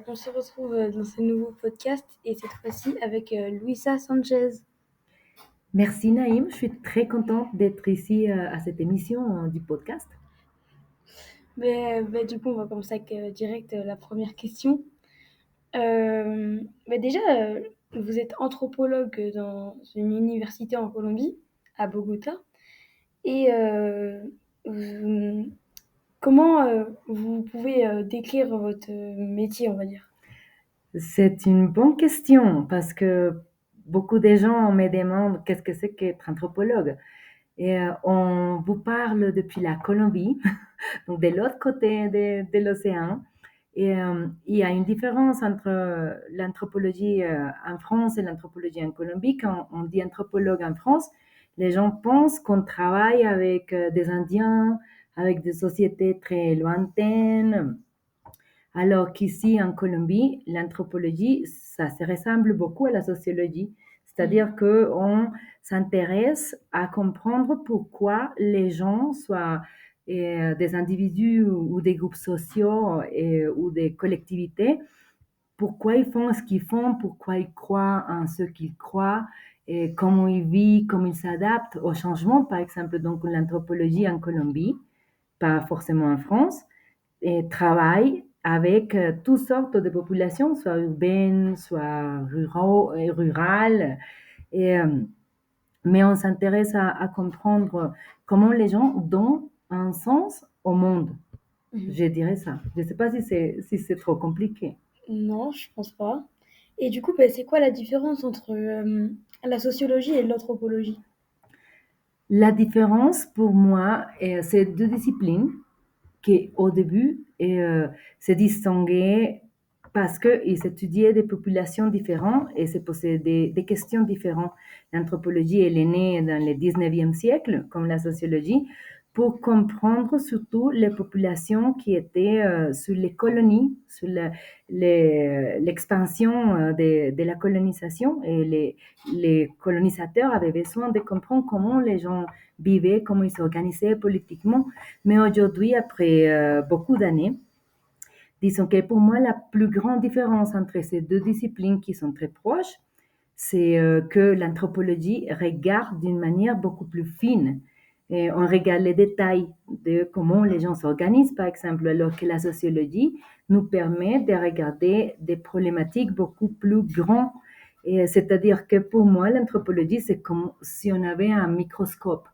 On se retrouve dans ce nouveau podcast et cette fois-ci avec Luisa Sanchez. Merci Naïm, je suis très contente d'être ici à cette émission du podcast. Du coup, on va commencer avec direct la première question. Déjà, vous êtes anthropologue dans une université en Colombie, à Bogota. Et vous- comment vous pouvez décrire votre métier, on va dire? C'est une bonne question parce que beaucoup de gens me demandent qu'est-ce que c'est qu'être anthropologue. Et on vous parle depuis la Colombie, donc de l'autre côté de l'océan. Et il y a une différence entre l'anthropologie en France et l'anthropologie en Colombie. Quand on dit anthropologue en France, les gens pensent qu'on travaille avec des Indiens, avec des sociétés très lointaines, alors qu'ici en Colombie, l'anthropologie, ça se ressemble beaucoup à la sociologie. C'est-à-dire qu'on s'intéresse à comprendre pourquoi les gens, soit des individus ou des groupes sociaux ou des collectivités, pourquoi ils font ce qu'ils font, pourquoi ils croient en ce qu'ils croient, et comment ils vivent, comment ils s'adaptent au changement, par exemple, donc l'anthropologie en Colombie, pas forcément en France, et travaille avec toutes sortes de populations, soit urbaines, soit rurales. Et, mais on s'intéresse à comprendre comment les gens donnent un sens au monde. Je dirais ça. Je ne sais pas si c'est trop compliqué. Non, je pense pas. Et du coup, c'est quoi la différence entre la sociologie et l'anthropologie? La différence pour moi, c'est deux disciplines qui, au début, se distinguaient parce qu'ils étudiaient des populations différentes et se posaient des questions différentes. L'anthropologie, elle est née dans le 19e siècle, comme la sociologie, pour comprendre surtout les populations qui étaient sur les colonies, sur l'expansion de la colonisation. Et les colonisateurs avaient besoin de comprendre comment les gens vivaient, comment ils s'organisaient politiquement. Mais aujourd'hui, après beaucoup d'années, disons que pour moi, la plus grande différence entre ces deux disciplines qui sont très proches, c'est que l'anthropologie regarde d'une manière beaucoup plus fine. Et on regarde les détails de comment les gens s'organisent, par exemple, alors que la sociologie nous permet de regarder des problématiques beaucoup plus grandes. Et c'est-à-dire que pour moi, l'anthropologie, c'est comme si on avait un microscope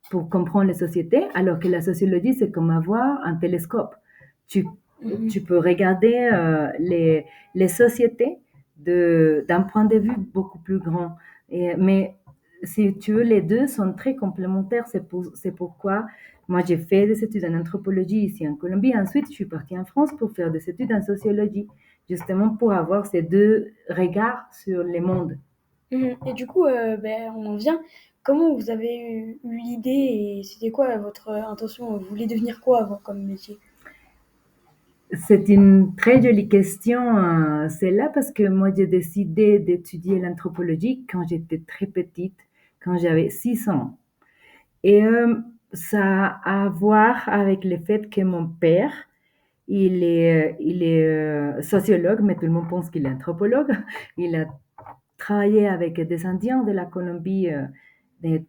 pour comprendre les sociétés, alors que la sociologie, c'est comme avoir un télescope. Tu, tu peux regarder les sociétés d'un point de vue beaucoup plus grand. Mais si tu veux, les deux sont très complémentaires. C'est pourquoi moi, j'ai fait des études en anthropologie ici en Colombie. Ensuite, je suis partie en France pour faire des études en sociologie, justement pour avoir ces deux regards sur le monde. Et du coup, on en vient. Comment vous avez eu l'idée et c'était quoi votre intention? Vous voulez devenir quoi avant comme métier? C'est une très jolie question, celle-là, parce que moi, j'ai décidé d'étudier l'anthropologie quand j'étais très petite, quand j'avais 6 ans. Et ça a à voir avec le fait que mon père, il est sociologue, mais tout le monde pense qu'il est anthropologue. Il a travaillé avec des Indiens de la Colombie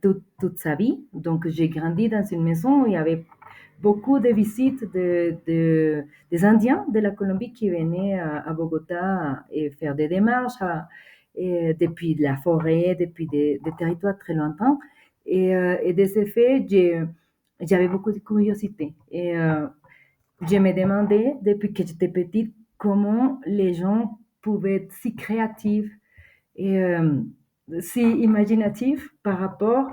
toute sa vie. Donc, j'ai grandi dans une maison où il y avait beaucoup de visites des Indiens de la Colombie qui venaient à Bogota et faire des démarches et depuis la forêt, depuis des territoires très lointains. Et de ce fait, j'avais beaucoup de curiosité. Et je me demandais, depuis que j'étais petite, comment les gens pouvaient être si créatifs et si imaginatifs par rapport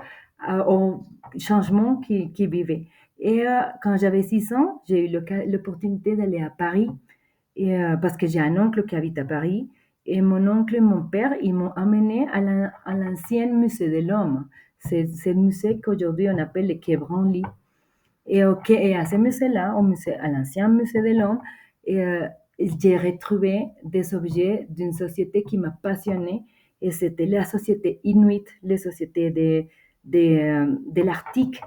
au changement qu'ils vivaient. Et quand j'avais 6 ans, j'ai eu l'opportunité d'aller à Paris parce que j'ai un oncle qui habite à Paris. Et mon oncle et mon père, ils m'ont amené à l'ancien musée de l'homme. C'est le musée qu'aujourd'hui on appelle le Quai Branly. Et à ce musée-là, à l'ancien musée de l'homme, j'ai retrouvé des objets d'une société qui m'a passionnée. Et c'était la société inuit, les sociétés de l'Arctique.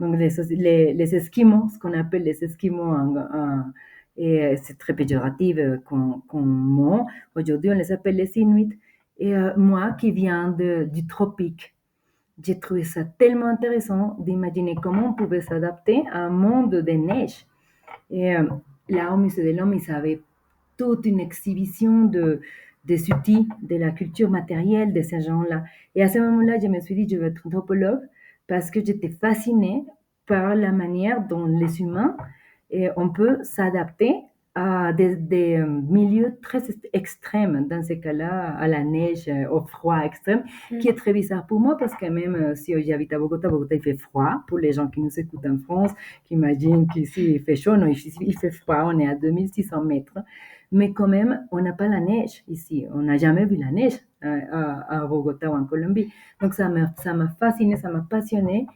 Donc les Esquimaux, ce qu'on appelle les Esquimaux Et c'est très péjoratif comme mot. Aujourd'hui, on les appelle les Inuits. Et moi, qui viens du tropique, j'ai trouvé ça tellement intéressant d'imaginer comment on pouvait s'adapter à un monde de neige. Et là, au Musée de l'Homme, ils avaient toute une exhibition des outils, de la culture matérielle de ces gens-là. Et à ce moment-là, je me suis dit, je veux être anthropologue parce que j'étais fascinée par la manière dont les humains, on peut s'adapter à des milieux très extrêmes, dans ce cas-là, à la neige, au froid extrême, qui est très bizarre pour moi parce que même si j'habite à Bogota, Bogota il fait froid. Pour les gens qui nous écoutent en France, qui imaginent qu'ici il fait chaud, non, ici il fait froid, on est à 2600 mètres. Mais quand même, on n'a pas la neige ici. On n'a jamais vu la neige à Bogota ou en Colombie. Donc ça m'a fasciné, ça m'a passionné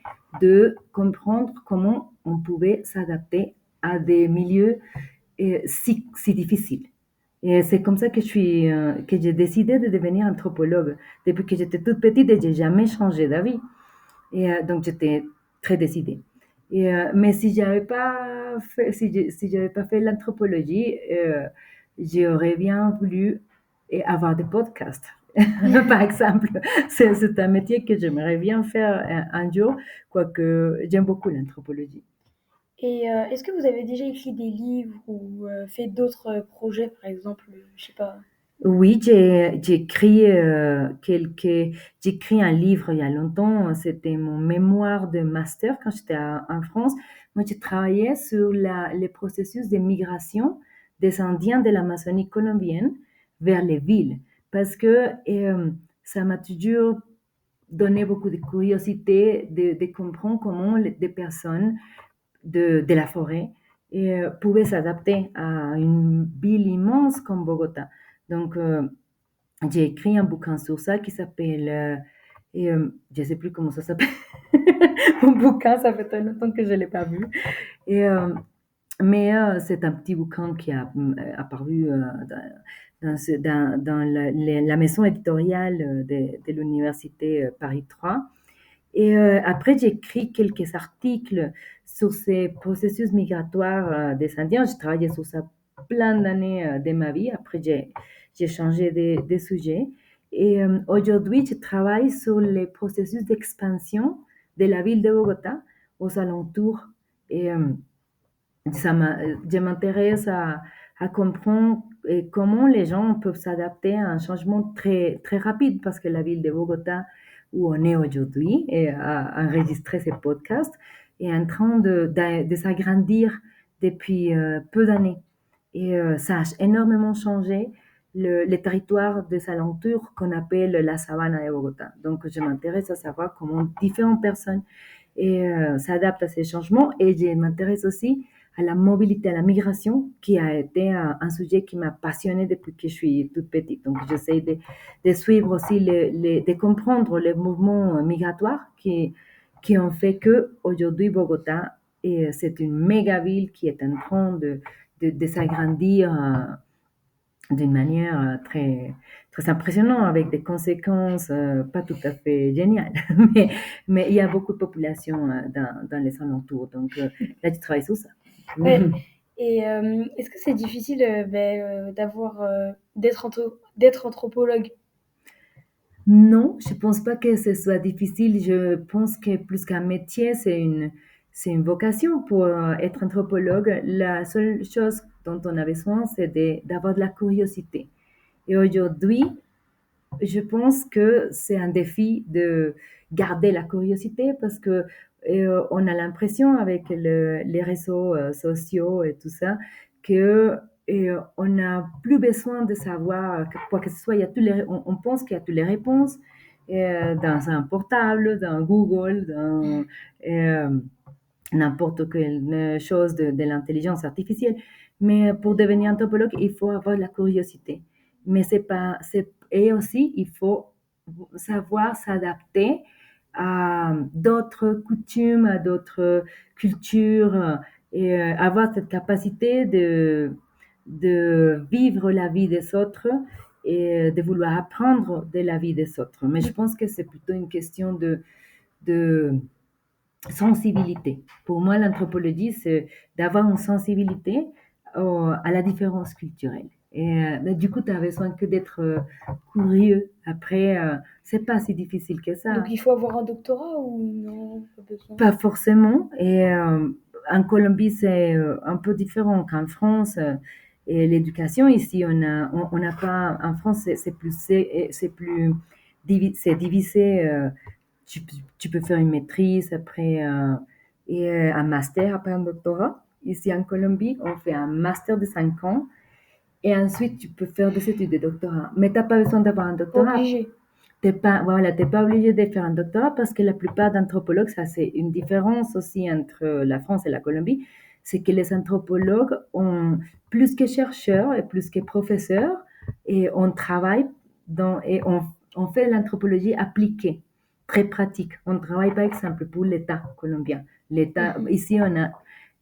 de comprendre comment on pouvait s'adapter à des milieux si difficiles. Et c'est comme ça que j'ai décidé de devenir anthropologue. Depuis que j'étais toute petite, et j'ai jamais changé d'avis. Et donc j'étais très décidée. Mais si j'avais pas fait l'anthropologie, j'aurais bien voulu avoir des podcasts. Par exemple, c'est un métier que j'aimerais bien faire un jour, quoique j'aime beaucoup l'anthropologie. Et est-ce que vous avez déjà écrit des livres ou fait d'autres projets, par exemple, je sais pas. Oui, j'ai écrit un livre il y a longtemps. C'était mon mémoire de master quand j'étais en France. Moi, j'ai travaillé sur les processus de migration des Indiens de l'Amazonie colombienne vers les villes parce que ça m'a toujours donné beaucoup de curiosité de comprendre comment des personnes de la forêt pouvaient s'adapter à une ville immense comme Bogota. Donc, j'ai écrit un bouquin sur ça qui s'appelle, je ne sais plus comment ça s'appelle, mon bouquin, ça fait très longtemps que je ne l'ai pas vu. Et, mais c'est un petit bouquin qui a apparu dans la maison éditoriale de l'université Paris 3. Et après, j'ai écrit quelques articles sur ces processus migratoires des Indiens. J'ai travaillé sur ça plein d'années de ma vie. Après, j'ai changé de sujet. Et aujourd'hui, je travaille sur les processus d'expansion de la ville de Bogota aux alentours. Et je m'intéresse à comprendre comment les gens peuvent s'adapter à un changement très, très rapide parce que la ville de Bogota, où on est aujourd'hui et a enregistré ce podcast, est en train de s'agrandir depuis peu d'années. Et ça a énormément changé les territoires des alentours qu'on appelle la savane de Bogota. Donc, je m'intéresse à savoir comment différentes personnes s'adaptent à ces changements et je m'intéresse aussi à la mobilité, à la migration, qui a été un sujet qui m'a passionnée depuis que je suis toute petite. Donc, j'essaie de suivre aussi, de comprendre les mouvements migratoires qui ont fait que aujourd'hui Bogota, c'est une méga ville qui est en train de s'agrandir d'une manière très, très impressionnante, avec des conséquences pas tout à fait géniales. mais, mais il y a beaucoup de population dans les alentours. Donc, là, tu travailles sur ça. Ouais. Et est-ce que c'est difficile d'être anthropologue? Non, je pense pas que ce soit difficile. Je pense que plus qu'un métier, c'est une vocation pour être anthropologue. La seule chose dont on a besoin, c'est d'avoir de la curiosité. Et aujourd'hui, je pense que c'est un défi de garder la curiosité parce que on a l'impression avec les réseaux sociaux et tout ça que on n'a plus besoin de savoir quoi que ce soit. Il y a on pense qu'il y a toutes les réponses dans un portable, dans Google, dans euh, n'importe quelle chose de l'intelligence artificielle. Mais pour devenir anthropologue, il faut avoir de la curiosité. Mais et aussi, il faut savoir s'adapter à d'autres coutumes, à d'autres cultures et avoir cette capacité de vivre la vie des autres et de vouloir apprendre de la vie des autres. Mais je pense que c'est plutôt une question de sensibilité. Pour moi, l'anthropologie, c'est d'avoir une sensibilité à la différence culturelle. Mais du coup, tu as besoin que d'être curieux. Après, c'est pas si difficile que Donc ça. il faut avoir un doctorat ou non? Pas besoin. Pas forcément. En Colombie, c'est un peu différent qu'en France. Et l'éducation ici, on n'a pas. En France, c'est divisé. Tu peux faire une maîtrise après un master après un doctorat. Ici en Colombie, on fait un master de 5 ans et ensuite tu peux faire des études de doctorat. Mais tu n'as pas besoin d'avoir un Pas doctorat. obligé. T'es pas obligé de faire un doctorat parce que la plupart d'anthropologues, ça c'est une différence aussi entre la France et la Colombie, c'est que les anthropologues ont plus que chercheurs et plus que professeurs et on travaille on fait l'anthropologie appliquée, très pratique. On travaille par exemple pour l'État colombien. L'État, Mhm. ici on a,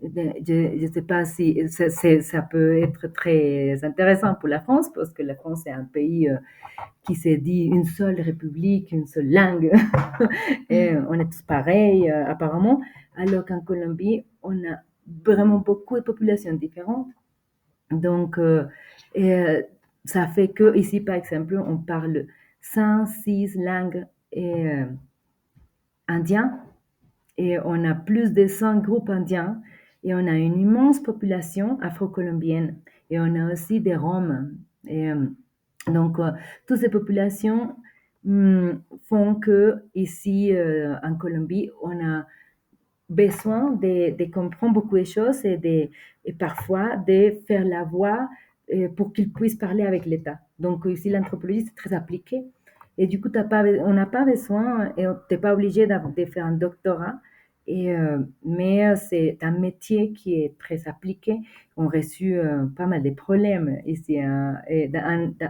je ne sais pas si ça peut être très intéressant pour la France parce que la France est un pays qui s'est dit une seule république, une seule langue, et on est tous pareils apparemment, alors qu'en Colombie, on a vraiment beaucoup de populations différentes. Donc, et, ça fait que ici, par exemple, on parle 106 langues indiennes et on a plus de 100 groupes indiens et on a une immense population afro-colombienne et on a aussi des Roms. Et, donc, toutes ces populations font que ici en Colombie, on a besoin de comprendre beaucoup de choses et parfois de faire la voix pour qu'ils puissent parler avec l'État. Donc ici, l'anthropologie, c'est très appliqué. Et du coup, on n'a pas besoin, et tu n'es pas obligé de faire un doctorat, mais c'est un métier qui est très appliqué. On a reçu pas mal de problèmes ici en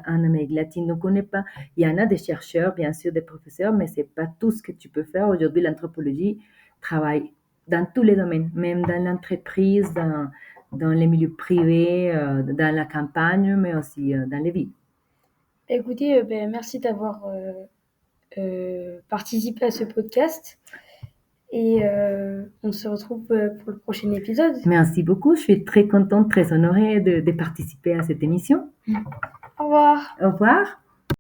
Amérique latine. Donc, on n'est pas, il y en a des chercheurs, bien sûr, des professeurs, mais c'est pas tout ce que tu peux faire. Aujourd'hui, l'anthropologie travaille dans tous les domaines, même dans l'entreprise, dans les milieux privés, dans la campagne, mais aussi dans les villes. Écoutez, ben, merci d'avoir participé à ce podcast et on se retrouve pour le prochain épisode. Merci beaucoup, je suis très contente, très honorée de participer à cette émission. Au revoir. Au revoir.